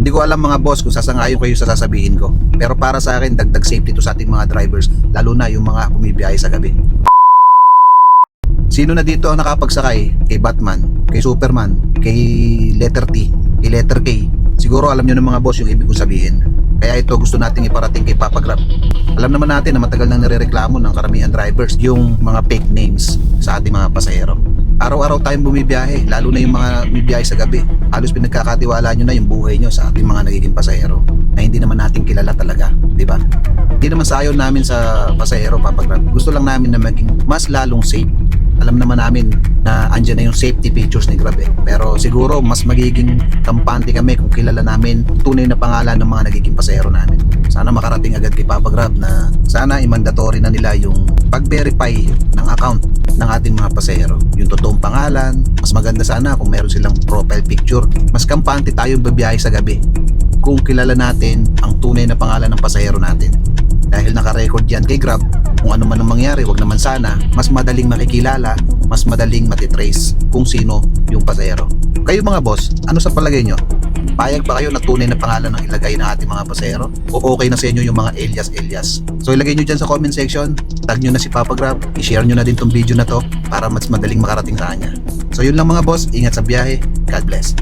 Hindi ko alam mga boss kung sasangayon kayo sa sasabihin ko. Pero para sa akin, dagdag safety to sa ating mga drivers, lalo na yung mga bumibiyahe sa gabi. Sino na dito ang nakapagsakay kay Batman, kay Superman, kay letter T, kay letter K? Siguro alam nyo ng mga boss yung ibig kong sabihin. Kaya ito gusto nating iparating kay Papa Grab. Alam naman natin na matagal nang nirereklamo ng karamihan drivers yung mga fake names sa ating mga pasahero. Araw-araw tayong bumibiyahe, lalo na yung mga bumibiyahe sa gabi. Halos pinagkakatiwala nyo na yung buhay nyo sa ating mga nagiging pasahero na hindi naman natin kilala talaga, di ba? Hindi naman sayon namin sa pasahero, Papa Grab. Gusto lang namin na maging mas lalong safe. Alam naman namin na andyan na yung safety features ni Grab eh. Pero siguro mas magiging kampante kami kung kilala namin tunay na pangalan ng mga nagiging pasahero namin. Sana makarating agad kay Papa Grab na sana i-mandatory na nila yung pag-verify ng account ng ating mga pasahero. Yung totoong pangalan, mas maganda sana kung meron silang profile picture. Mas kampante tayong babiyahe sa gabi kung kilala natin ang tunay na pangalan ng pasahero natin. Dahil naka-record yan kay Grab, kung ano man ang mangyari, wag naman sana, mas madaling makikilala, mas madaling matitrace kung sino yung pasahero. Kayo mga boss, ano sa palagay nyo? Payag ba kayo na tunay na pangalan ng ilagay ng ating mga pasahero? O okay na sa inyo yung mga alias? So ilagay nyo dyan sa comment section, tag nyo na si Papa Grab, i-share nyo na din tong video na to para mas madaling makarating sa kanya. So yun lang mga boss, ingat sa biyahe, God bless.